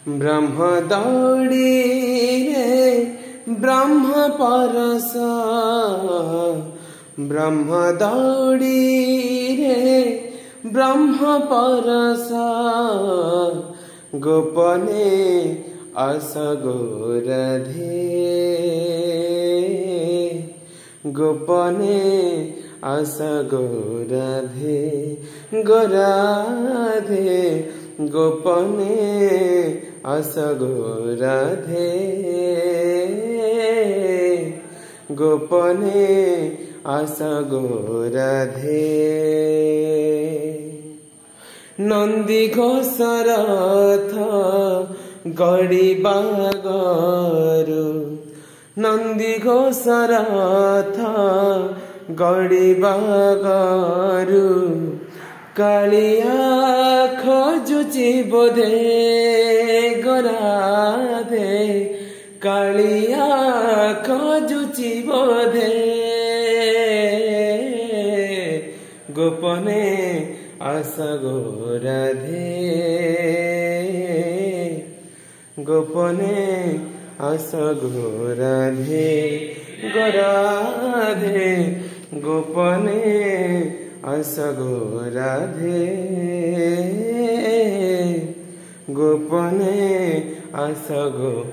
ब्रह्म दौड़ी रे ब्रह्म परस, ब्रह्म दौड़ी रे ब्रह्म परस, गोपने असगोरधे, गोपने असगोरधे, गोराधे गोपने असगोरधे, गोपने असगोरधे। नंदी घोषर रथ गड़िबा गरु, नंदी घोषर रथ गड़िबा गरु, कालिया खोजुची बोधे गोराधे, कालिया खोजुची बोधे, गोपने असगोरधे, गोपने असगोरधे, गोराधे गोपने असगोरधे, गोपने असगोरधे।